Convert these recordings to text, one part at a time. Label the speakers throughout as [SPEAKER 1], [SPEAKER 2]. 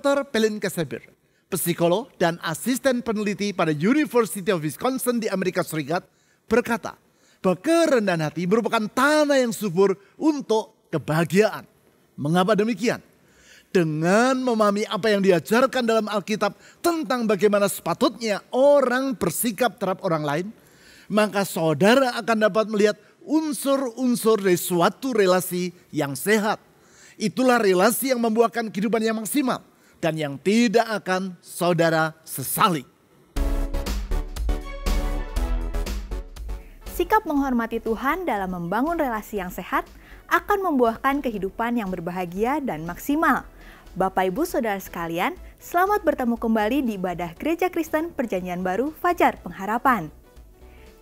[SPEAKER 1] Dr. Pelin Kesebir, psikolog dan asisten peneliti pada University of Wisconsin di Amerika Serikat, berkata bahwa kerendahan hati merupakan tanah yang subur untuk kebahagiaan. Mengapa demikian? Dengan memahami apa yang diajarkan dalam Alkitab tentang bagaimana sepatutnya orang bersikap terhadap orang lain, maka saudara akan dapat melihat unsur-unsur dari suatu relasi yang sehat. Itulah relasi yang membuahkan kehidupan yang maksimal dan yang tidak akan saudara sesali.
[SPEAKER 2] Sikap menghormati Tuhan dalam membangun relasi yang sehat akan membuahkan kehidupan yang berbahagia dan maksimal. Bapak Ibu Saudara sekalian, selamat bertemu kembali di ibadah Gereja Kristen Perjanjian Baru Fajar Pengharapan.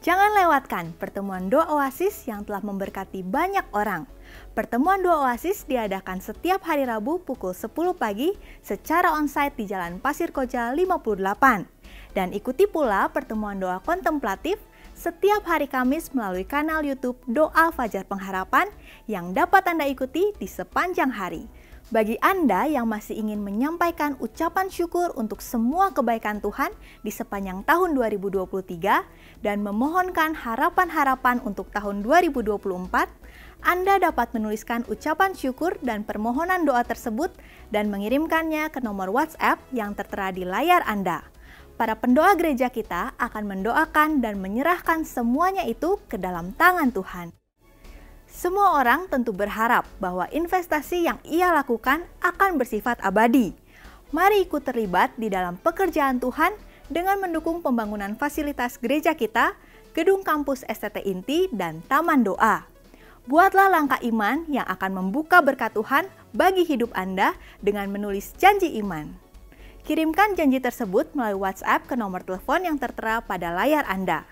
[SPEAKER 2] Jangan lewatkan pertemuan doa Oasis yang telah memberkati banyak orang. Pertemuan doa Oasis diadakan setiap hari Rabu pukul 10 pagi secara onsite di Jalan Pasir Koja 58. Dan ikuti pula pertemuan doa kontemplatif setiap hari Kamis melalui kanal YouTube Doa Fajar Pengharapan yang dapat Anda ikuti di sepanjang hari. Bagi Anda yang masih ingin menyampaikan ucapan syukur untuk semua kebaikan Tuhan di sepanjang tahun 2023 dan memohonkan harapan-harapan untuk tahun 2024, Anda dapat menuliskan ucapan syukur dan permohonan doa tersebut dan mengirimkannya ke nomor WhatsApp yang tertera di layar Anda. Para pendoa gereja kita akan mendoakan dan menyerahkan semuanya itu ke dalam tangan Tuhan. Semua orang tentu berharap bahwa investasi yang ia lakukan akan bersifat abadi. Mari ikut terlibat di dalam pekerjaan Tuhan dengan mendukung pembangunan fasilitas gereja kita, gedung kampus STT Inti, dan taman doa. Buatlah langkah iman yang akan membuka berkat Tuhan bagi hidup Anda dengan menulis janji iman. Kirimkan janji tersebut melalui WhatsApp ke nomor telepon yang tertera pada layar Anda.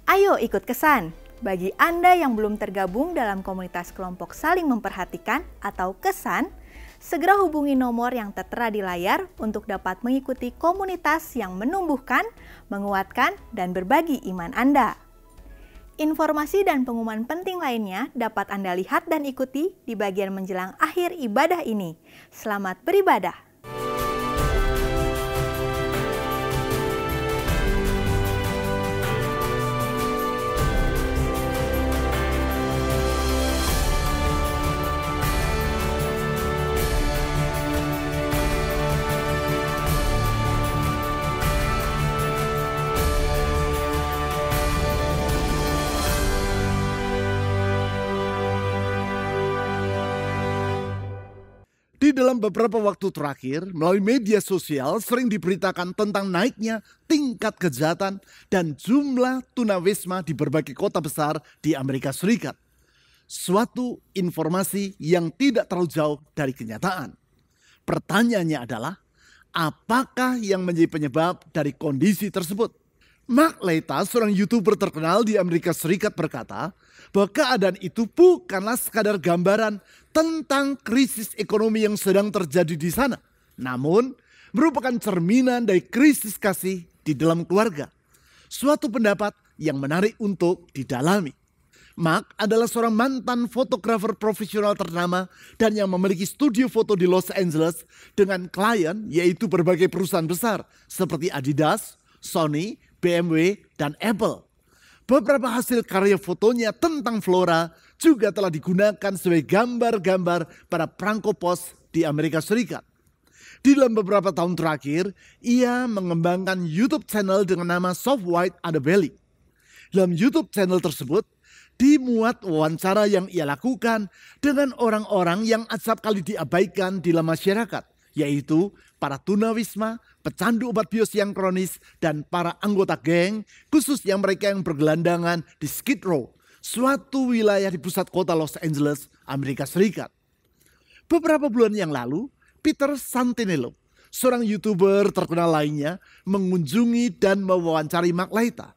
[SPEAKER 2] Ayo ikut kesan! Bagi Anda yang belum tergabung dalam komunitas kelompok saling memperhatikan atau kesan, segera hubungi nomor yang tertera di layar untuk dapat mengikuti komunitas yang menumbuhkan, menguatkan, dan berbagi iman Anda. Informasi dan pengumuman penting lainnya dapat Anda lihat dan ikuti di bagian menjelang akhir ibadah ini. Selamat beribadah!
[SPEAKER 1] Di dalam beberapa waktu terakhir, melalui media sosial sering diberitakan tentang naiknya tingkat kejahatan dan jumlah tunawisma di berbagai kota besar di Amerika Serikat. Suatu informasi yang tidak terlalu jauh dari kenyataan. Pertanyaannya adalah, apakah yang menjadi penyebab dari kondisi tersebut? Mark Leita, seorang YouTuber terkenal di Amerika Serikat, berkata bahwa keadaan itu bukanlah sekadar gambaran tentang krisis ekonomi yang sedang terjadi di sana, namun merupakan cerminan dari krisis kasih di dalam keluarga. Suatu pendapat yang menarik untuk didalami. Mark adalah seorang mantan fotografer profesional ternama dan yang memiliki studio foto di Los Angeles dengan klien yaitu berbagai perusahaan besar seperti Adidas, Sony, BMW, dan Apple. Beberapa hasil karya fotonya tentang flora juga telah digunakan sebagai gambar-gambar pada perangko pos di Amerika Serikat. Di dalam beberapa tahun terakhir, ia mengembangkan YouTube channel dengan nama Soft White Underbelly. Dalam YouTube channel tersebut, dimuat wawancara yang ia lakukan dengan orang-orang yang acap kali diabaikan di dalam masyarakat, yaitu para tunawisma, pecandu obat bios yang kronis, dan para anggota geng, khususnya mereka yang bergelandangan di Skid Row, suatu wilayah di pusat kota Los Angeles, Amerika Serikat. Beberapa bulan yang lalu, Peter Santinello, seorang YouTuber terkenal lainnya, mengunjungi dan mewawancari Mark Leita.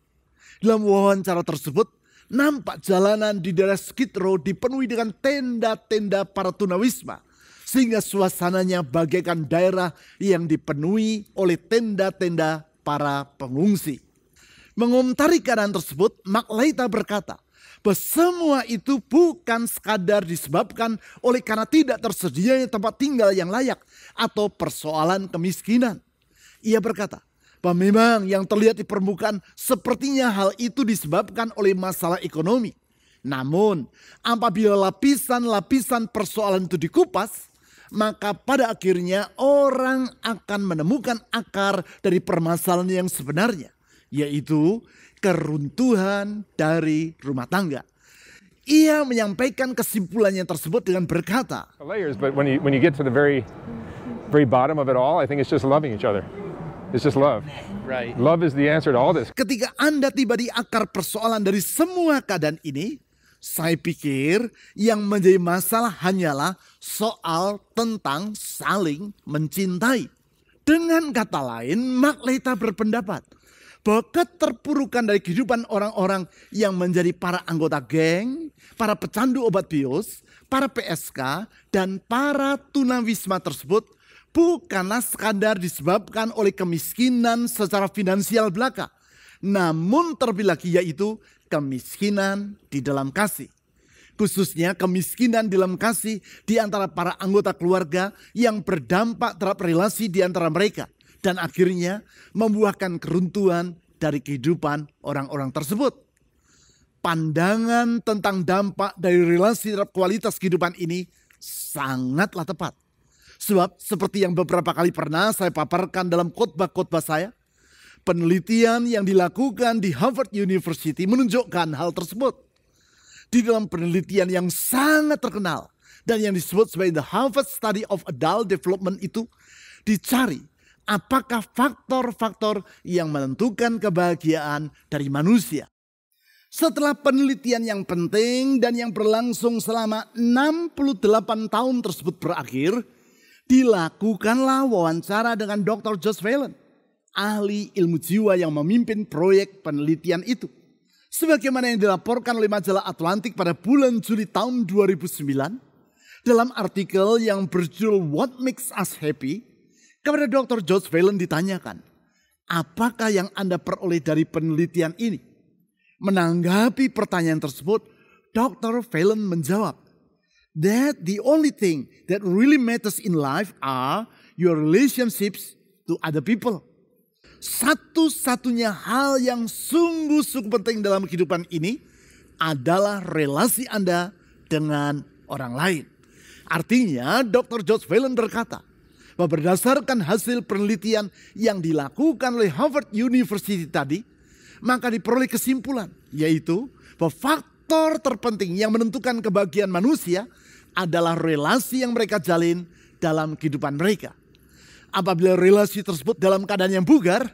[SPEAKER 1] Dalam wawancara tersebut, nampak jalanan di daerah Skid Row dipenuhi dengan tenda-tenda para tunawisma, sehingga suasananya bagaikan daerah yang dipenuhi oleh tenda-tenda para pengungsi. Mengomentari keadaan tersebut, Mark Leita berkata Bahwa semua itu bukan sekadar disebabkan oleh karena tidak tersedianya tempat tinggal yang layak atau persoalan kemiskinan. Ia berkata bahwa memang yang terlihat di permukaan sepertinya hal itu disebabkan oleh masalah ekonomi. Namun apabila lapisan-lapisan persoalan itu dikupas, maka pada akhirnya orang akan menemukan akar dari permasalahan yang sebenarnya, yaitu keruntuhan dari rumah tangga. Ia menyampaikan kesimpulannya tersebut dengan berkata,
[SPEAKER 3] But when you get to the very bottom of it all, I think it's just loving each other. It's just love.
[SPEAKER 4] Right.
[SPEAKER 3] Love is the answer to all this.
[SPEAKER 1] ketika Anda tiba di akar persoalan dari semua keadaan ini, saya pikir yang menjadi masalah hanyalah soal tentang saling mencintai. Dengan kata lain, Makleta berpendapat bahwa keterpurukan dari kehidupan orang-orang yang menjadi para anggota geng, para pecandu obat bius, para PSK, dan para tunawisma tersebut bukanlah sekadar disebabkan oleh kemiskinan secara finansial belaka, namun terlebih lagi yaitu kemiskinan di dalam kasih. Khususnya kemiskinan di dalam kasih di antara para anggota keluarga yang berdampak terhadap relasi di antara mereka. Dan akhirnya membuahkan keruntuhan dari kehidupan orang-orang tersebut. Pandangan tentang dampak dari relasi terhadap kualitas kehidupan ini sangatlah tepat. Sebab seperti yang beberapa kali pernah saya paparkan dalam khotbah-khotbah saya, penelitian yang dilakukan di Harvard University menunjukkan hal tersebut. Di dalam penelitian yang sangat terkenal dan yang disebut sebagai The Harvard Study of Adult Development itu dicari apakah faktor-faktor yang menentukan kebahagiaan dari manusia. Setelah penelitian yang penting dan yang berlangsung selama 68 tahun tersebut berakhir, dilakukanlah wawancara dengan Dr. Josh Whelan, ahli ilmu jiwa yang memimpin proyek penelitian itu. Sebagaimana yang dilaporkan oleh majalah Atlantik pada bulan Juli tahun 2009, dalam artikel yang berjudul What Makes Us Happy, kepada Dr. Josh Whelan ditanyakan, apakah yang Anda peroleh dari penelitian ini? Menanggapi pertanyaan tersebut, Dr. Whelan menjawab, that the only thing that really matters in life are your relationships to other people. Satu-satunya hal yang sungguh-sungguh penting dalam kehidupan ini adalah relasi Anda dengan orang lain. Artinya Dr. Josh Whelan berkata bahwa berdasarkan hasil penelitian yang dilakukan oleh Harvard University tadi, maka diperoleh kesimpulan yaitu bahwa faktor terpenting yang menentukan kebahagiaan manusia adalah relasi yang mereka jalin dalam kehidupan mereka. Apabila relasi tersebut dalam keadaan yang bugar,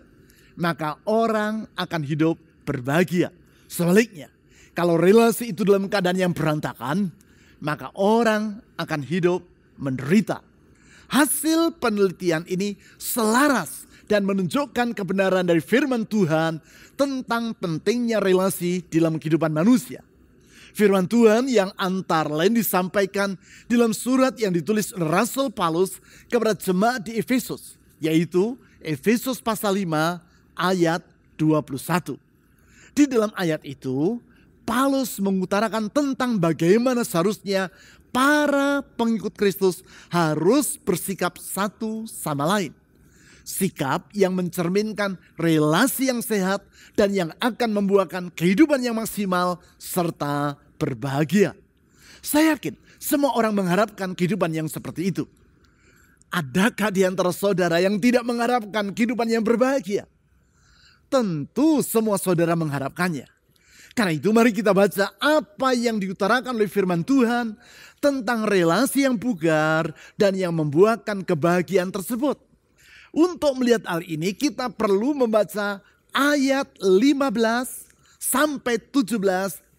[SPEAKER 1] maka orang akan hidup berbahagia. Sebaliknya, kalau relasi itu dalam keadaan yang berantakan, maka orang akan hidup menderita. Hasil penelitian ini selaras dan menunjukkan kebenaran dari firman Tuhan tentang pentingnya relasi dalam kehidupan manusia. Firman Tuhan yang antara lain disampaikan dalam surat yang ditulis Rasul Paulus kepada jemaat di Efesus, yaitu Efesus pasal 5 ayat 21. Di dalam ayat itu, Paulus mengutarakan tentang bagaimana seharusnya para pengikut Kristus harus bersikap satu sama lain. Sikap yang mencerminkan relasi yang sehat dan yang akan membuahkan kehidupan yang maksimal serta berbahagia. Saya yakin semua orang mengharapkan kehidupan yang seperti itu. Adakah di antara saudara yang tidak mengharapkan kehidupan yang berbahagia? Tentu semua saudara mengharapkannya. Karena itu mari kita baca apa yang diutarakan oleh firman Tuhan tentang relasi yang bugar dan yang membuahkan kebahagiaan tersebut. Untuk melihat hal ini kita perlu membaca ayat 15 sampai 17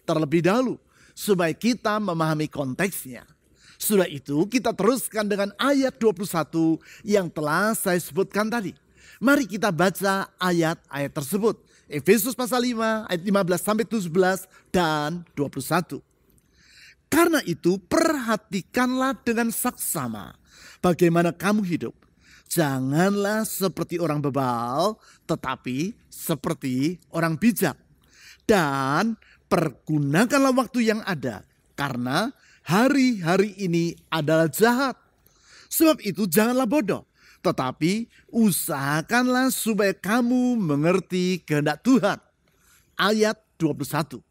[SPEAKER 1] terlebih dahulu supaya kita memahami konteksnya. Sudah itu kita teruskan dengan ayat 21 yang telah saya sebutkan tadi. Mari kita baca ayat-ayat tersebut. Efesus pasal 5 ayat 15 sampai 17 dan 21. Karena itu perhatikanlah dengan saksama bagaimana kamu hidup. Janganlah seperti orang bebal, tetapi seperti orang bijak. Dan Pergunakanlah waktu yang ada, karena hari-hari ini adalah jahat. Sebab itu janganlah bodoh, tetapi usahakanlah supaya kamu mengerti kehendak Tuhan. Ayat 21.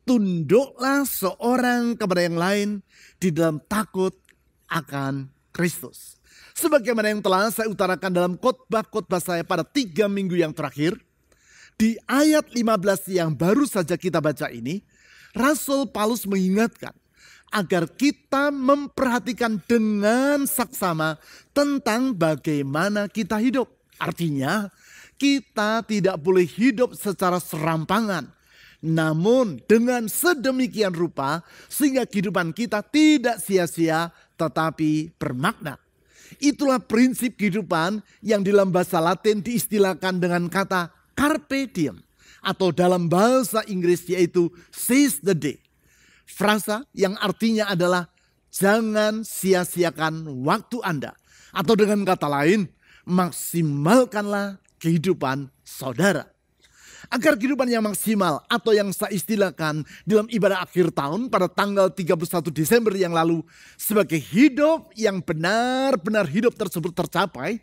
[SPEAKER 1] Tunduklah seorang kepada yang lain di dalam takut akan Kristus. Sebagaimana yang telah saya utarakan dalam khotbah-khotbah saya pada 3 minggu yang terakhir, di ayat 15 yang baru saja kita baca ini, Rasul Paulus mengingatkan agar kita memperhatikan dengan saksama tentang bagaimana kita hidup. Artinya, kita tidak boleh hidup secara serampangan, namun dengan sedemikian rupa sehingga kehidupan kita tidak sia-sia tetapi bermakna. Itulah prinsip kehidupan yang dalam bahasa Latin diistilahkan dengan kata carpe diem, atau dalam bahasa Inggris yaitu seize the day. Frasa yang artinya adalah jangan sia-siakan waktu Anda. Atau dengan kata lain, maksimalkanlah kehidupan saudara. Agar kehidupan yang maksimal atau yang saya istilahkan dalam ibadah akhir tahun pada tanggal 31 Desember yang lalu sebagai hidup yang benar-benar hidup tersebut tercapai,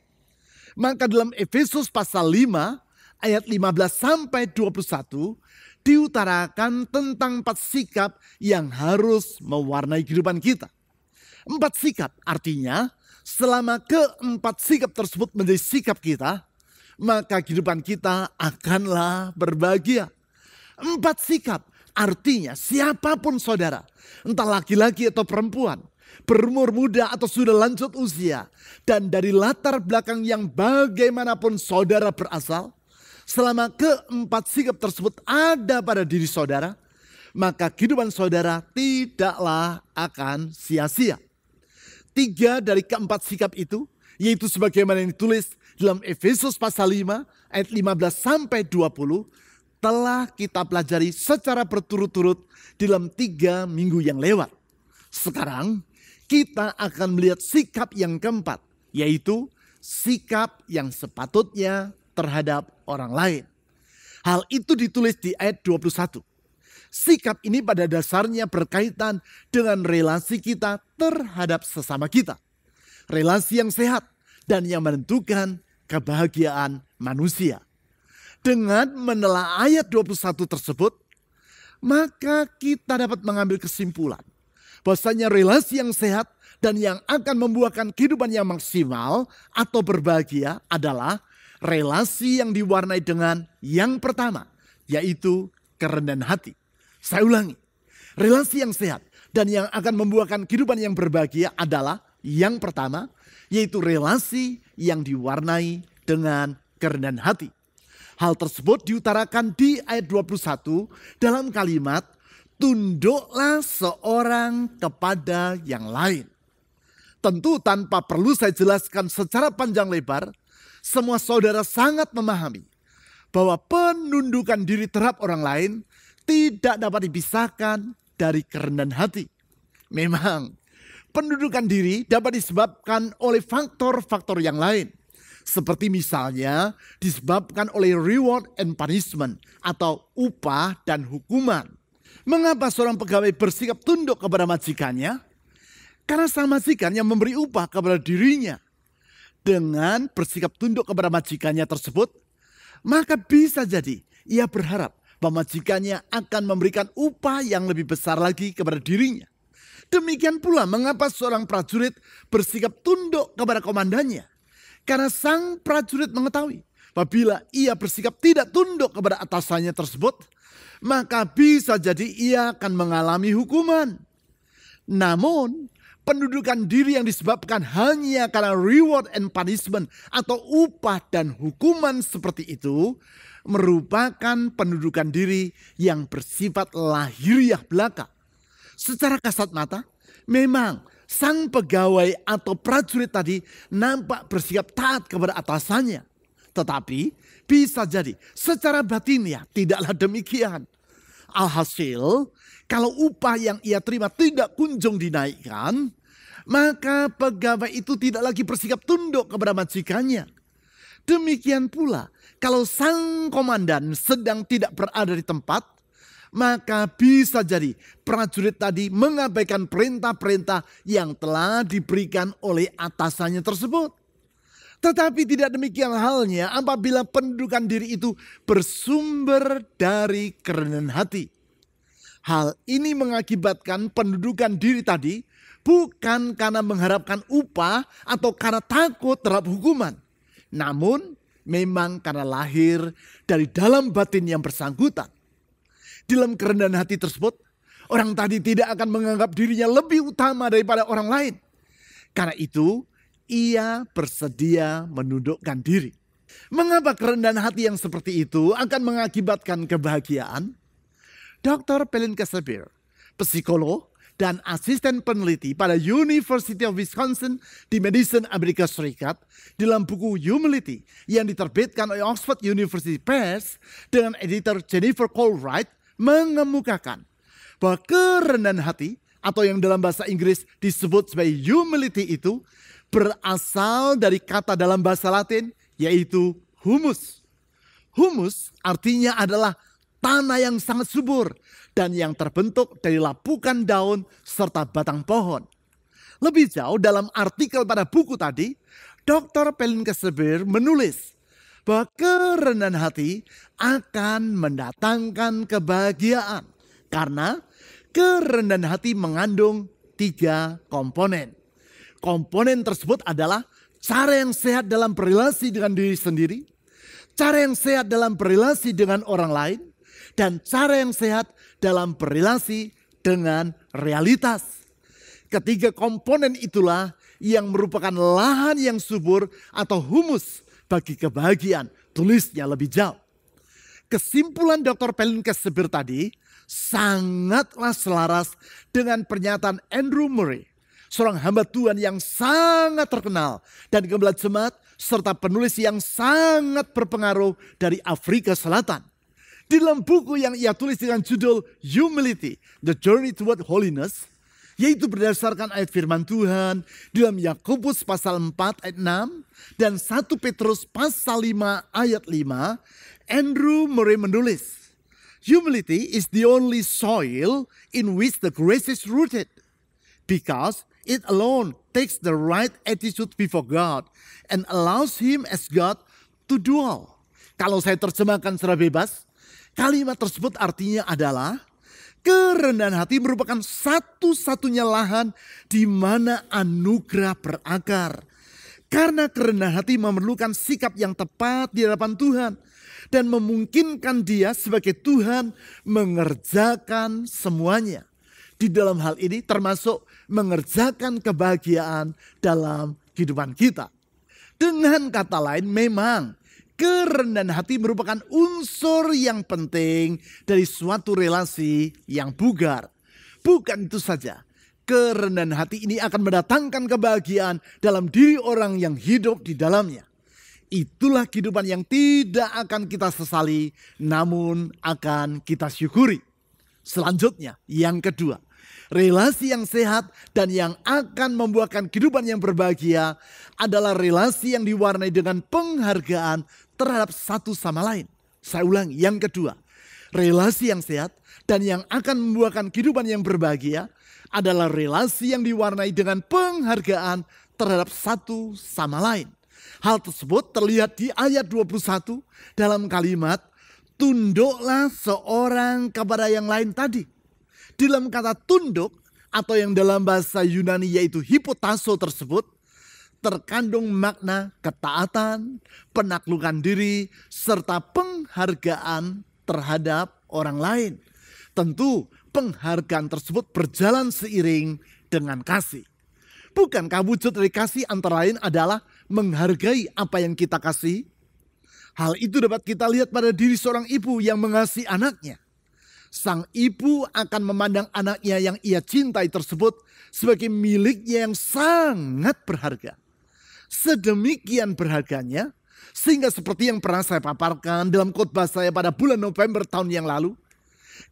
[SPEAKER 1] maka dalam Efesus pasal 5 ayat 15 sampai 21 diutarakan tentang 4 sikap yang harus mewarnai kehidupan kita. 4 sikap artinya selama ke-4 sikap tersebut menjadi sikap kita, maka kehidupan kita akanlah berbahagia. 4 sikap artinya siapapun saudara, entah laki-laki atau perempuan, berumur muda atau sudah lanjut usia, dan dari latar belakang yang bagaimanapun saudara berasal, selama ke-4 sikap tersebut ada pada diri saudara, maka kehidupan saudara tidaklah akan sia-sia. 3 dari ke-4 sikap itu, yaitu sebagaimana yang ditulis dalam Efesus pasal 5 ayat 15 sampai 20, telah kita pelajari secara berturut-turut dalam 3 minggu yang lewat. Sekarang kita akan melihat sikap yang keempat, yaitu sikap yang sepatutnya terhadap orang lain. Hal itu ditulis di ayat 21. Sikap ini pada dasarnya berkaitan dengan relasi kita terhadap sesama kita. Relasi yang sehat dan yang menentukan kebahagiaan manusia. Dengan menelaah ayat 21 tersebut, maka kita dapat mengambil kesimpulan bahwasanya relasi yang sehat dan yang akan membuahkan kehidupan yang maksimal atau berbahagia adalah relasi yang diwarnai dengan yang pertama, yaitu kerendahan hati. Saya ulangi, relasi yang sehat dan yang akan membuahkan kehidupan yang berbahagia adalah yang pertama, yaitu relasi yang diwarnai dengan kerendahan hati. Hal tersebut diutarakan di ayat 21 dalam kalimat, tunduklah seorang kepada yang lain. Tentu tanpa perlu saya jelaskan secara panjang lebar, semua saudara sangat memahami bahwa penundukan diri terhadap orang lain tidak dapat dipisahkan dari kerendahan hati. Memang, penundukan diri dapat disebabkan oleh faktor-faktor yang lain. Seperti misalnya disebabkan oleh reward and punishment atau upah dan hukuman. Mengapa seorang pegawai bersikap tunduk kepada majikannya? Karena sang majikan yang memberi upah kepada dirinya. Dengan bersikap tunduk kepada majikannya tersebut, maka bisa jadi ia berharap bahwa majikannya akan memberikan upah yang lebih besar lagi kepada dirinya. Demikian pula mengapa seorang prajurit bersikap tunduk kepada komandannya. Karena sang prajurit mengetahui apabila ia bersikap tidak tunduk kepada atasannya tersebut, maka bisa jadi ia akan mengalami hukuman. Namun, pendudukan diri yang disebabkan hanya karena reward and punishment atau upah dan hukuman seperti itu merupakan pendudukan diri yang bersifat lahiriah belaka. Secara kasat mata, memang sang pegawai atau prajurit tadi nampak bersikap taat kepada atasannya. Tetapi bisa jadi secara batinnya tidaklah demikian. Alhasil, kalau upah yang ia terima tidak kunjung dinaikkan, maka pegawai itu tidak lagi bersikap tunduk kepada majikannya. Demikian pula, kalau sang komandan sedang tidak berada di tempat, maka bisa jadi prajurit tadi mengabaikan perintah-perintah yang telah diberikan oleh atasannya tersebut. Tetapi tidak demikian halnya apabila pendudukan diri itu bersumber dari kerendahan hati. Hal ini mengakibatkan pendudukan diri tadi bukan karena mengharapkan upah atau karena takut terhadap hukuman. Namun memang karena lahir dari dalam batin yang bersangkutan. Dalam kerendahan hati tersebut, orang tadi tidak akan menganggap dirinya lebih utama daripada orang lain. Karena itu, ia bersedia menundukkan diri. Mengapa kerendahan hati yang seperti itu akan mengakibatkan kebahagiaan? Dr. Pelin Kasabir, psikolog dan asisten peneliti pada University of Wisconsin di Madison, Amerika Serikat, dalam buku Humility yang diterbitkan oleh Oxford University Press dengan editor Jennifer Colwright, mengemukakan bahwa kerendahan hati atau yang dalam bahasa Inggris disebut sebagai humility itu berasal dari kata dalam bahasa Latin yaitu humus. Humus artinya adalah tanah yang sangat subur dan yang terbentuk dari lapukan daun serta batang pohon. Lebih jauh dalam artikel pada buku tadi, Dr. Pelin Kasabir menulis bahwa kerendahan hati akan mendatangkan kebahagiaan. Karena kerendahan hati mengandung 3 komponen. Komponen tersebut adalah cara yang sehat dalam berrelasi dengan diri sendiri, cara yang sehat dalam berrelasi dengan orang lain, dan cara yang sehat dalam berrelasi dengan realitas. Ketiga komponen itulah yang merupakan lahan yang subur atau humus bagi kebahagiaan, tulisnya lebih jauh. Kesimpulan Dr. Pelin Kasabir tadi sangatlah selaras dengan pernyataan Andrew Murray, seorang hamba Tuhan yang sangat terkenal dan gembala jemaat serta penulis yang sangat berpengaruh dari Afrika Selatan. Di dalam buku yang ia tulis dengan judul Humility, The Journey Toward Holiness, yaitu berdasarkan ayat firman Tuhan dalam Yakobus pasal 4 ayat 6 dan 1 Petrus pasal 5 ayat 5, Andrew Murray menulis, humility is the only soil in which the grace is rooted, because it alone takes the right attitude before God and allows Him as God to do all. Kalau saya terjemahkan secara bebas, kalimat tersebut artinya adalah kerendahan hati merupakan satu-satunya lahan di mana anugerah berakar. Karena kerendahan hati memerlukan sikap yang tepat di hadapan Tuhan dan memungkinkan dia sebagai Tuhan mengerjakan semuanya. Di dalam hal ini termasuk mengerjakan kebahagiaan dalam kehidupan kita. Dengan kata lain, memang kerendahan hati merupakan unsur yang penting dari suatu relasi yang bugar. Bukan itu saja, kerendahan hati ini akan mendatangkan kebahagiaan dalam diri orang yang hidup di dalamnya. Itulah kehidupan yang tidak akan kita sesali, namun akan kita syukuri. Selanjutnya, yang kedua, relasi yang sehat dan yang akan membuahkan kehidupan yang berbahagia adalah relasi yang diwarnai dengan penghargaan terhadap satu sama lain. Saya ulangi, yang kedua, relasi yang sehat dan yang akan membuahkan kehidupan yang berbahagia adalah relasi yang diwarnai dengan penghargaan terhadap satu sama lain. Hal tersebut terlihat di ayat 21 dalam kalimat, tunduklah seorang kepada yang lain tadi. Dalam kata tunduk atau yang dalam bahasa Yunani yaitu hipotasso tersebut, terkandung makna ketaatan, penaklukan diri, serta penghargaan terhadap orang lain. Tentu penghargaan tersebut berjalan seiring dengan kasih. Bukankah wujud dari kasih antara lain adalah menghargai apa yang kita kasih? Hal itu dapat kita lihat pada diri seorang ibu yang mengasihi anaknya. Sang ibu akan memandang anaknya yang ia cintai tersebut sebagai miliknya yang sangat berharga. Sedemikian berharganya, sehingga seperti yang pernah saya paparkan dalam khotbah saya pada bulan November tahun yang lalu,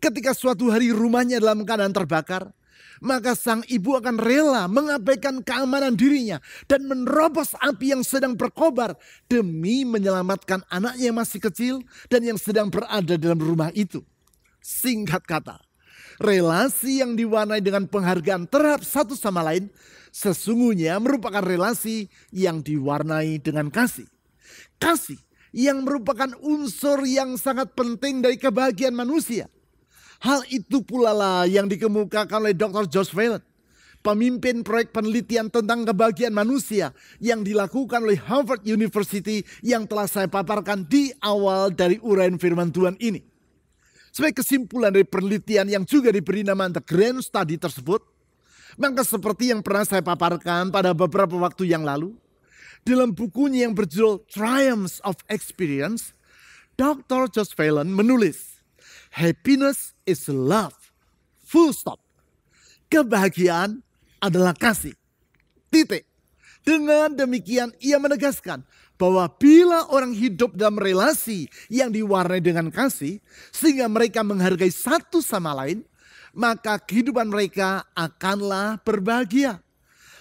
[SPEAKER 1] ketika suatu hari rumahnya dalam keadaan terbakar, maka sang ibu akan rela mengabaikan keamanan dirinya dan menerobos api yang sedang berkobar demi menyelamatkan anaknya yang masih kecil dan yang sedang berada dalam rumah itu. Singkat kata, relasi yang diwarnai dengan penghargaan terhadap satu sama lain sesungguhnya merupakan relasi yang diwarnai dengan kasih. Kasih yang merupakan unsur yang sangat penting dari kebahagiaan manusia. Hal itu pula lah yang dikemukakan oleh Dr. Josh Phelan, pemimpin proyek penelitian tentang kebahagiaan manusia yang dilakukan oleh Harvard University yang telah saya paparkan di awal dari uraian firman Tuhan ini. Sebagai kesimpulan dari penelitian yang juga diberi nama The Grand Study tersebut, maka seperti yang pernah saya paparkan pada beberapa waktu yang lalu, dalam bukunya yang berjudul Triumphs of Experience, Dr. Josh Phelan menulis, happiness is love, full stop. Kebahagiaan adalah kasih, titik. Dengan demikian ia menegaskan bahwa bila orang hidup dalam relasi yang diwarnai dengan kasih, sehingga mereka menghargai satu sama lain, maka kehidupan mereka akanlah berbahagia.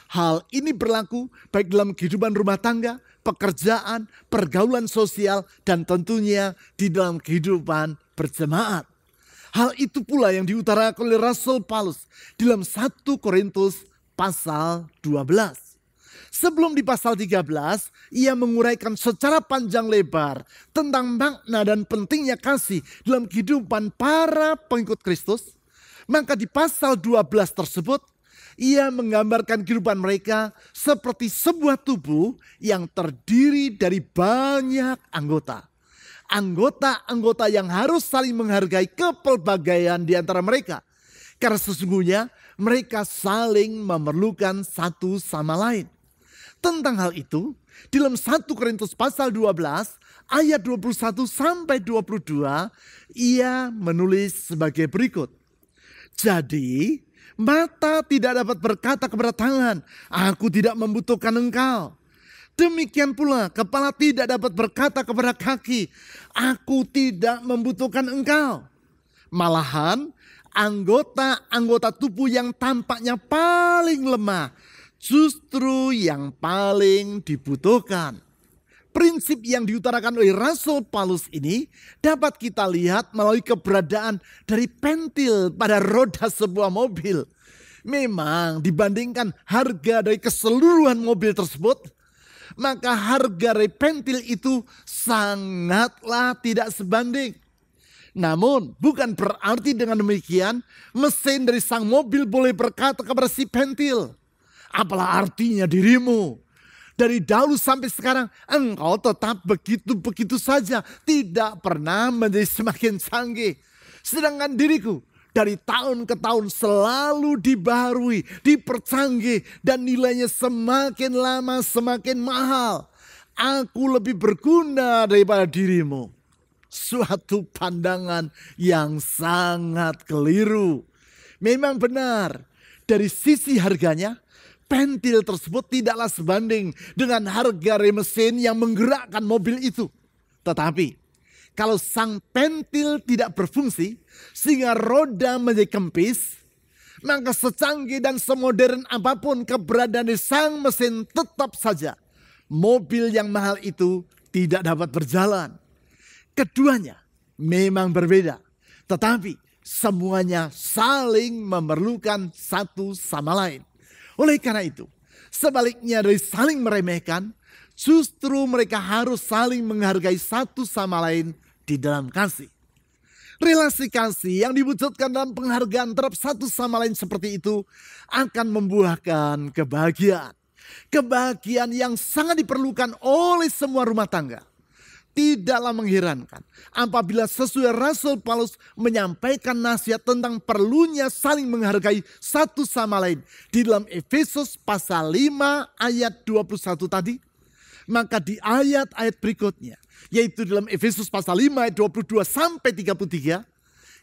[SPEAKER 1] Hal ini berlaku baik dalam kehidupan rumah tangga, pekerjaan, pergaulan sosial, dan tentunya di dalam kehidupan berjemaat. Hal itu pula yang diutarakan oleh Rasul Paulus dalam 1 Korintus pasal 12. Sebelum di pasal 13, ia menguraikan secara panjang lebar tentang makna dan pentingnya kasih dalam kehidupan para pengikut Kristus. Maka di pasal 12 tersebut, ia menggambarkan kehidupan mereka seperti sebuah tubuh yang terdiri dari banyak anggota. Anggota-anggota yang harus saling menghargai kepelbagaian di antara mereka. Karena sesungguhnya mereka saling memerlukan satu sama lain. Tentang hal itu, dalam 1 Korintus pasal 12 ayat 21 sampai 22, ia menulis sebagai berikut. Jadi, mata tidak dapat berkata kepada tangan, aku tidak membutuhkan engkau. Demikian pula kepala tidak dapat berkata kepada kaki, aku tidak membutuhkan engkau. Malahan, anggota-anggota tubuh yang tampaknya paling lemah justru yang paling dibutuhkan. Prinsip yang diutarakan oleh Rasul Paulus ini dapat kita lihat melalui keberadaan dari pentil pada roda sebuah mobil. Memang dibandingkan harga dari keseluruhan mobil tersebut, maka harga dari pentil itu sangatlah tidak sebanding. Namun bukan berarti dengan demikian mesin dari sang mobil boleh berkata kepada si pentil, apalah artinya dirimu? Dari dahulu sampai sekarang engkau tetap begitu-begitu saja, tidak pernah menjadi semakin canggih. Sedangkan diriku dari tahun ke tahun selalu dibaharui, dipercanggih, dan nilainya semakin lama semakin mahal. Aku lebih berguna daripada dirimu. Suatu pandangan yang sangat keliru. Memang benar, dari sisi harganya, pentil tersebut tidaklah sebanding dengan harga rem mesin yang menggerakkan mobil itu. Tetapi kalau sang pentil tidak berfungsi sehingga roda menjadi kempis, maka secanggih dan semodern apapun keberadaan di sang mesin, tetap saja mobil yang mahal itu tidak dapat berjalan. Keduanya memang berbeda, tetapi semuanya saling memerlukan satu sama lain. Oleh karena itu, sebaliknya dari saling meremehkan, justru mereka harus saling menghargai satu sama lain di dalam kasih. Relasi kasih yang diwujudkan dalam penghargaan terhadap satu sama lain seperti itu akan membuahkan kebahagiaan. Kebahagiaan yang sangat diperlukan oleh semua rumah tangga. Tidaklah mengherankan apabila sesuai Rasul Paulus menyampaikan nasihat tentang perlunya saling menghargai satu sama lain di dalam Efesus pasal 5 ayat 21 tadi. Maka di ayat-ayat berikutnya, yaitu dalam Efesus pasal 5 ayat 22 sampai 33,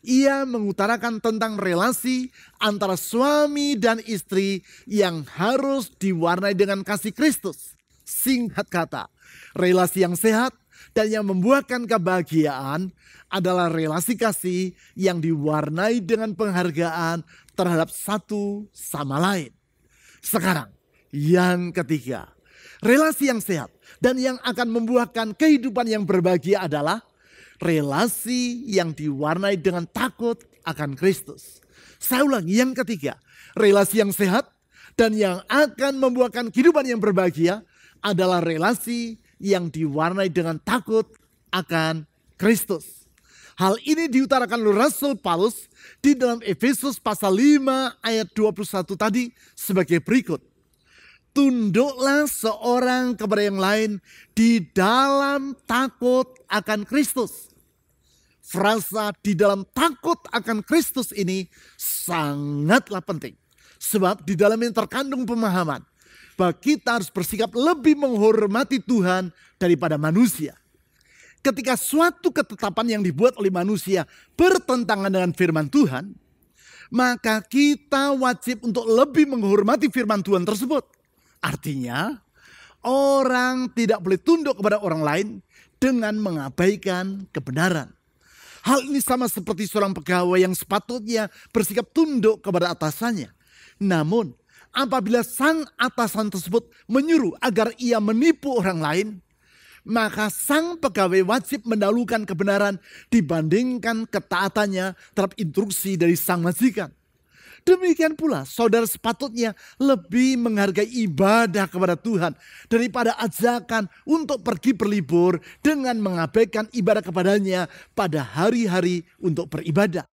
[SPEAKER 1] ia mengutarakan tentang relasi antara suami dan istri yang harus diwarnai dengan kasih Kristus. Singkat kata, relasi yang sehat dan yang membuahkan kebahagiaan adalah relasi kasih yang diwarnai dengan penghargaan terhadap satu sama lain. Sekarang, yang ketiga, relasi yang sehat dan yang akan membuahkan kehidupan yang berbahagia adalah relasi yang diwarnai dengan takut akan Kristus. Saya ulangi, yang ketiga, relasi yang sehat dan yang akan membuahkan kehidupan yang berbahagia adalah relasi yang diwarnai dengan takut akan Kristus. Hal ini diutarakan oleh Rasul Paulus di dalam Efesus pasal 5 ayat 21 tadi sebagai berikut. Tunduklah seorang kepada yang lain di dalam takut akan Kristus. Frasa di dalam takut akan Kristus ini sangatlah penting. Sebab di dalamnya terkandung pemahaman bahwa kita harus bersikap lebih menghormati Tuhan daripada manusia. Ketika suatu ketetapan yang dibuat oleh manusia bertentangan dengan firman Tuhan, maka kita wajib untuk lebih menghormati firman Tuhan tersebut. Artinya, orang tidak boleh tunduk kepada orang lain dengan mengabaikan kebenaran. Hal ini sama seperti seorang pegawai yang sepatutnya bersikap tunduk kepada atasannya. Namun, apabila sang atasan tersebut menyuruh agar ia menipu orang lain, maka sang pegawai wajib mendahulukan kebenaran dibandingkan ketaatannya terhadap instruksi dari sang majikan. Demikian pula saudara sepatutnya lebih menghargai ibadah kepada Tuhan daripada ajakan untuk pergi berlibur dengan mengabaikan ibadah kepadanya pada hari-hari untuk beribadah.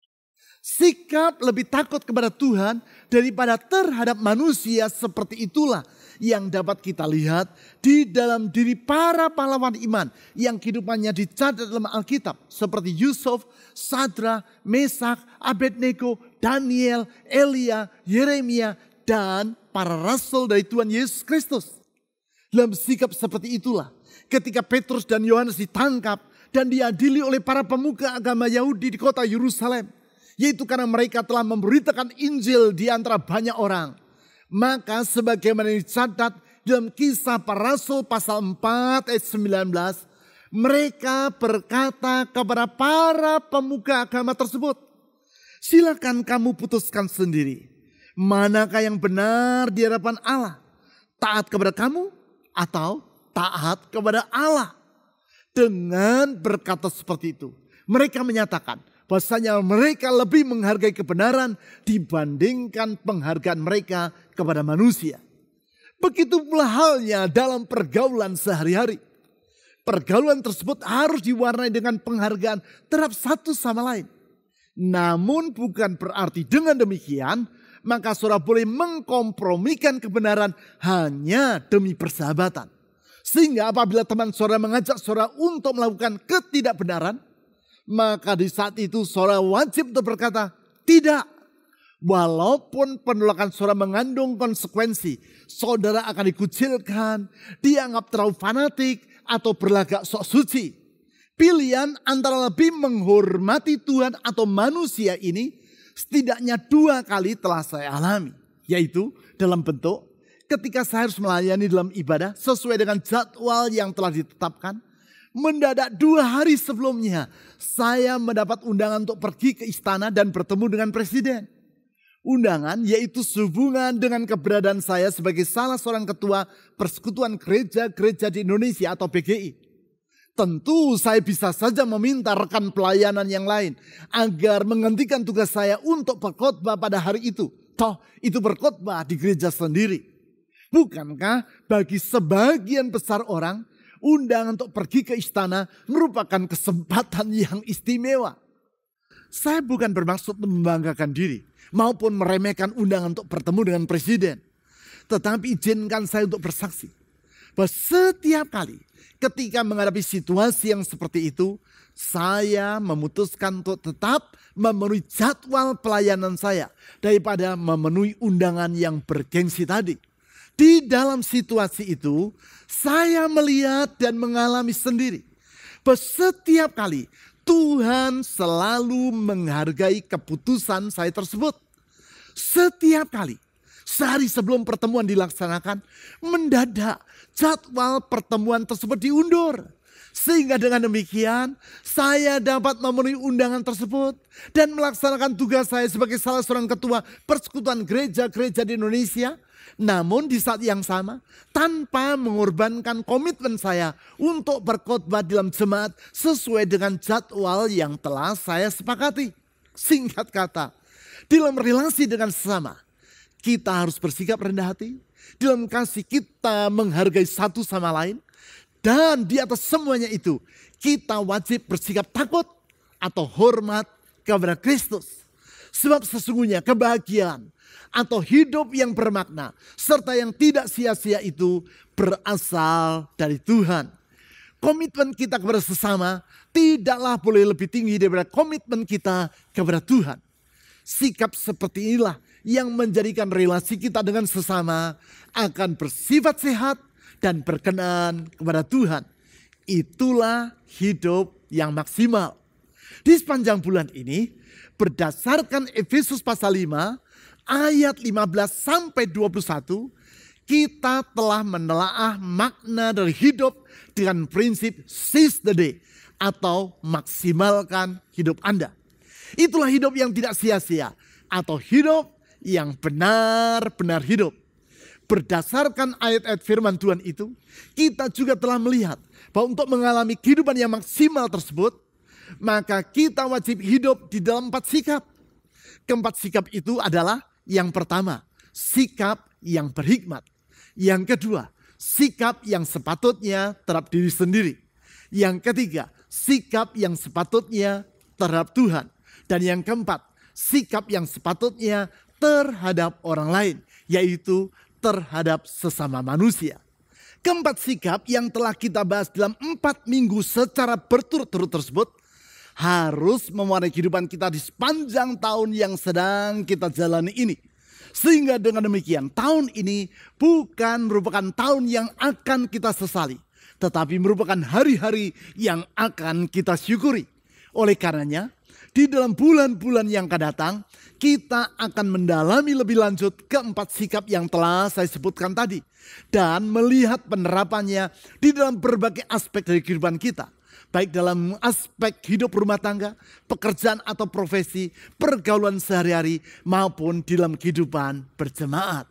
[SPEAKER 1] Sikap lebih takut kepada Tuhan daripada terhadap manusia seperti itulah yang dapat kita lihat di dalam diri para pahlawan iman yang kehidupannya dicatat dalam Alkitab seperti Yusuf, Sadra, Mesak, Abednego, Daniel, Elia, Yeremia, dan para rasul dari Tuhan Yesus Kristus. Dalam sikap seperti itulah ketika Petrus dan Yohanes ditangkap dan diadili oleh para pemuka agama Yahudi di kota Yerusalem, yaitu karena mereka telah memberitakan Injil di antara banyak orang. Maka sebagaimana dicatat dalam Kisah Para Rasul pasal 4 ayat 19, mereka berkata kepada para pemuka agama tersebut, silakan kamu putuskan sendiri, manakah yang benar di hadapan Allah, taat kepada kamu atau taat kepada Allah. Dengan berkata seperti itu, mereka menyatakan bahwasanya mereka lebih menghargai kebenaran dibandingkan penghargaan mereka kepada manusia. Begitu pula halnya dalam pergaulan sehari-hari. Pergaulan tersebut harus diwarnai dengan penghargaan terhadap satu sama lain. Namun bukan berarti dengan demikian maka saudara boleh mengkompromikan kebenaran hanya demi persahabatan. Sehingga apabila teman saudara mengajak saudara untuk melakukan ketidakbenaran, maka di saat itu saudara wajib untuk berkata, tidak. Walaupun penolakan saudara mengandung konsekuensi, saudara akan dikucilkan, dianggap terlalu fanatik, atau berlagak sok suci. Pilihan antara lebih menghormati Tuhan atau manusia ini setidaknya 2 kali telah saya alami. Yaitu dalam bentuk ketika saya harus melayani dalam ibadah sesuai dengan jadwal yang telah ditetapkan. Mendadak 2 hari sebelumnya saya mendapat undangan untuk pergi ke istana dan bertemu dengan presiden. Undangan yaitu sehubungan dengan keberadaan saya sebagai salah seorang ketua Persekutuan Gereja-Gereja di Indonesia atau PGI. Tentu saya bisa saja meminta rekan pelayanan yang lain agar menggantikan tugas saya untuk berkhotbah pada hari itu. Toh itu berkhotbah di gereja sendiri. Bukankah bagi sebagian besar orang undangan untuk pergi ke istana merupakan kesempatan yang istimewa? Saya bukan bermaksud membanggakan diri maupun meremehkan undangan untuk bertemu dengan presiden. Tetapi izinkan saya untuk bersaksi bahwa setiap kali ketika menghadapi situasi yang seperti itu, saya memutuskan untuk tetap memenuhi jadwal pelayanan saya daripada memenuhi undangan yang bergengsi tadi. Di dalam situasi itu, saya melihat dan mengalami sendiri bahwa setiap kali Tuhan selalu menghargai keputusan saya tersebut. Setiap kali, sehari sebelum pertemuan dilaksanakan, mendadak jadwal pertemuan tersebut diundur. Sehingga dengan demikian saya dapat memenuhi undangan tersebut dan melaksanakan tugas saya sebagai salah seorang ketua persekutuan gereja-gereja di Indonesia. Namun di saat yang sama tanpa mengorbankan komitmen saya untuk berkhotbah dalam jemaat sesuai dengan jadwal yang telah saya sepakati. Singkat kata, dalam relasi dengan sesama kita harus bersikap rendah hati. Dalam kasih kita menghargai satu sama lain. Dan di atas semuanya itu, kita wajib bersikap takut atau hormat kepada Kristus. Sebab sesungguhnya kebahagiaan atau hidup yang bermakna serta yang tidak sia-sia itu berasal dari Tuhan. Komitmen kita kepada sesama tidaklah boleh lebih tinggi daripada komitmen kita kepada Tuhan. Sikap seperti inilah yang menjadikan relasi kita dengan sesama akan bersifat sehat dan berkenan kepada Tuhan. Itulah hidup yang maksimal. Di sepanjang bulan ini, berdasarkan Efesus pasal 5, ayat 15 sampai 21, kita telah menelaah makna dari hidup dengan prinsip seize the day atau maksimalkan hidup Anda. Itulah hidup yang tidak sia-sia atau hidup yang benar-benar hidup. Berdasarkan ayat-ayat firman Tuhan itu, kita juga telah melihat bahwa untuk mengalami kehidupan yang maksimal tersebut, maka kita wajib hidup di dalam 4 sikap. Keempat sikap itu adalah yang pertama, sikap yang berhikmat. Yang kedua, sikap yang sepatutnya terhadap diri sendiri. Yang ketiga, sikap yang sepatutnya terhadap Tuhan. Dan yang keempat, sikap yang sepatutnya terhadap orang lain, yaitu terhadap sesama manusia. Keempat sikap yang telah kita bahas dalam 4 minggu secara berturut-turut tersebut harus mewarnai kehidupan kita di sepanjang tahun yang sedang kita jalani ini. Sehingga dengan demikian tahun ini bukan merupakan tahun yang akan kita sesali, tetapi merupakan hari-hari yang akan kita syukuri. Oleh karenanya, di dalam bulan-bulan yang akan datang, kita akan mendalami lebih lanjut keempat sikap yang telah saya sebutkan tadi. Dan melihat penerapannya di dalam berbagai aspek dari kehidupan kita. Baik dalam aspek hidup rumah tangga, pekerjaan atau profesi, pergaulan sehari-hari, maupun di dalam kehidupan berjemaat.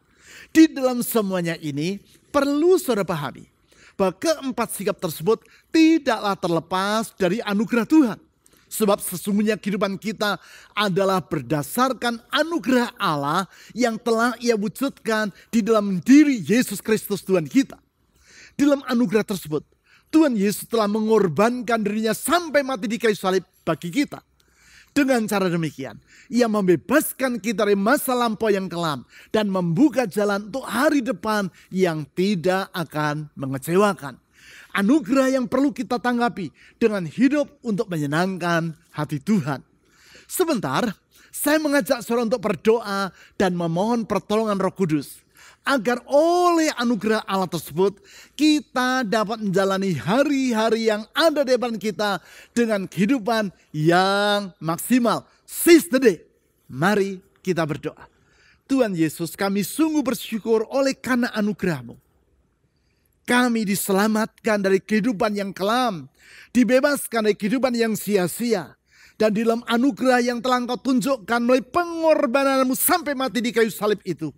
[SPEAKER 1] Di dalam semuanya ini perlu saudara pahami bahwa keempat sikap tersebut tidaklah terlepas dari anugerah Tuhan. Sebab sesungguhnya kehidupan kita adalah berdasarkan anugerah Allah yang telah Ia wujudkan di dalam diri Yesus Kristus Tuhan kita. Di dalam anugerah tersebut, Tuhan Yesus telah mengorbankan dirinya sampai mati di kayu salib bagi kita. Dengan cara demikian, Ia membebaskan kita dari masa lampau yang kelam dan membuka jalan untuk hari depan yang tidak akan mengecewakan. Anugerah yang perlu kita tanggapi dengan hidup untuk menyenangkan hati Tuhan. Sebentar, saya mengajak saudara untuk berdoa dan memohon pertolongan Roh Kudus. Agar oleh anugerah Allah tersebut, kita dapat menjalani hari-hari yang ada di depan kita dengan kehidupan yang maksimal. Seize the day. Mari kita berdoa. Tuhan Yesus, kami sungguh bersyukur oleh karena anugerah-Mu. Kami diselamatkan dari kehidupan yang kelam, dibebaskan dari kehidupan yang sia-sia. Dan di dalam anugerah yang telah Engkau tunjukkan melalui pengorbanan-Mu sampai mati di kayu salib itu,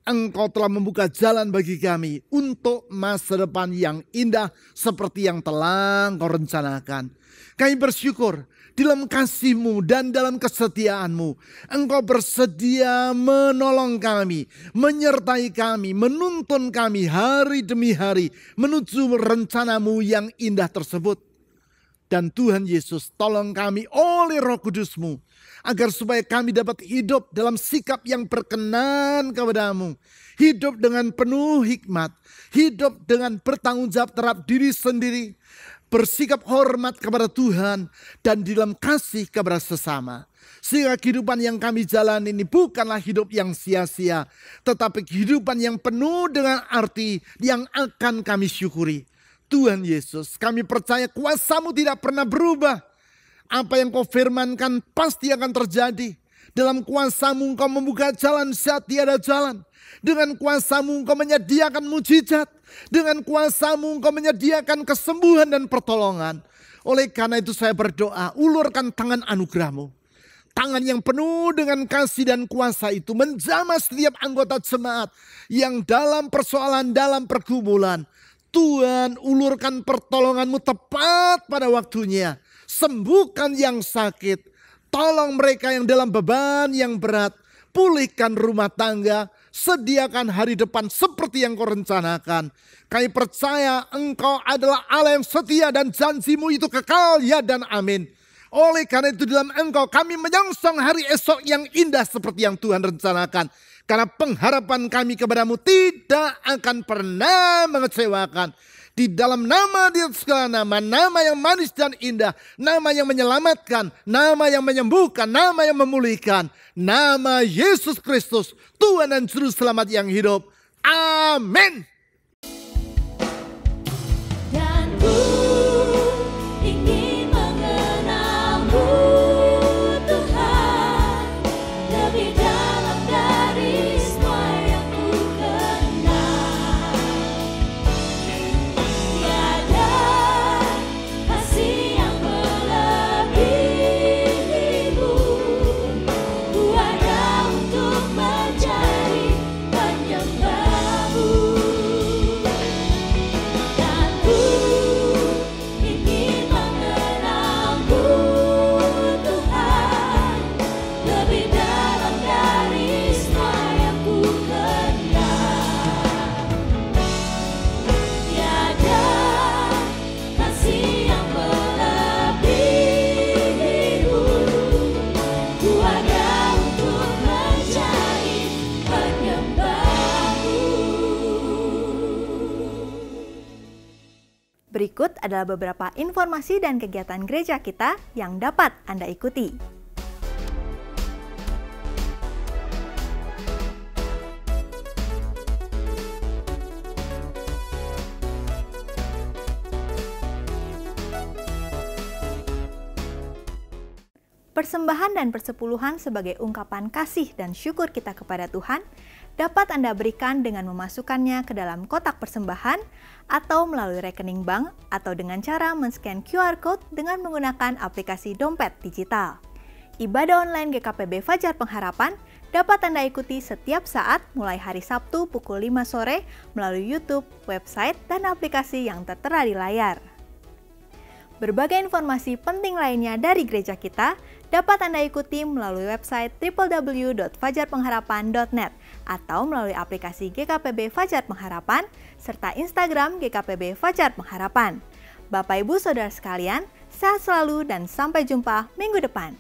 [SPEAKER 1] Engkau telah membuka jalan bagi kami untuk masa depan yang indah seperti yang telah Engkau rencanakan. Kami bersyukur di dalam kasih-Mu dan dalam kesetiaan-Mu, Engkau bersedia menolong kami, menyertai kami, menuntun kami hari demi hari menuju rencana-Mu yang indah tersebut. Dan Tuhan Yesus, tolong kami oleh Roh Kudus-Mu, agar supaya kami dapat hidup dalam sikap yang berkenan kepada-Mu. Hidup dengan penuh hikmat, hidup dengan bertanggung jawab terhadap diri sendiri, bersikap hormat kepada Tuhan, dan di dalam kasih kepada sesama. Sehingga kehidupan yang kami jalani ini bukanlah hidup yang sia-sia, tetapi kehidupan yang penuh dengan arti yang akan kami syukuri. Tuhan Yesus, kami percaya kuasa-Mu tidak pernah berubah. Apa yang Kau firmankan pasti akan terjadi. Dalam kuasa-Mu Engkau membuka jalan saat tiada jalan. Dengan kuasa-Mu Engkau menyediakan mujizat. Dengan kuasa-Mu Engkau menyediakan kesembuhan dan pertolongan. Oleh karena itu saya berdoa, ulurkan tangan anugerah-Mu. Tangan yang penuh dengan kasih dan kuasa itu menjamah setiap anggota jemaat yang dalam persoalan, dalam pergumulan. Tuhan, ulurkan pertolongan-Mu tepat pada waktunya. Sembuhkan yang sakit. Tolong mereka yang dalam beban yang berat. Pulihkan rumah tangga. Sediakan hari depan seperti yang Kau rencanakan. Kami percaya Engkau adalah Allah yang setia dan janji-Mu itu kekal, ya dan amin. Oleh karena itu dalam Engkau kami menyongsong hari esok yang indah seperti yang Tuhan rencanakan. Karena pengharapan kami kepadamu tidak akan pernah mengecewakan. Di dalam nama di atas segala nama, nama yang manis dan indah, nama yang menyelamatkan, nama yang menyembuhkan, nama yang memulihkan, nama Yesus Kristus, Tuhan dan Juru Selamat yang hidup. Amin.
[SPEAKER 4] Dan ku ingin mengenalmu Tuhan, lebih dalam dari semua yang ku kenal. Tiada kasih yang melebihimu, ku ada untuk mencari penyembah-Mu. Dan ku ingin mengenalmu Tuhan, lebih dalam dari semua yang ku kenal. Tiada kasih yang melebihimu, ku ada untuk mencari penyembah-Mu.
[SPEAKER 2] Berikut adalah beberapa informasi dan kegiatan gereja kita yang dapat Anda ikuti. Persembahan dan persepuluhan sebagai ungkapan kasih dan syukur kita kepada Tuhan dapat Anda berikan dengan memasukkannya ke dalam kotak persembahan atau melalui rekening bank atau dengan cara men-scan QR Code dengan menggunakan aplikasi dompet digital. Ibadah online GKPB Fajar Pengharapan dapat Anda ikuti setiap saat mulai hari Sabtu pukul 5 sore melalui YouTube, website, dan aplikasi yang tertera di layar. Berbagai informasi penting lainnya dari gereja kita dapat Anda ikuti melalui website www.fajarpengharapan.net atau melalui aplikasi GKPB Fajar Pengharapan serta Instagram GKPB Fajar Pengharapan. Bapak Ibu Saudara sekalian, sehat selalu dan sampai jumpa minggu depan.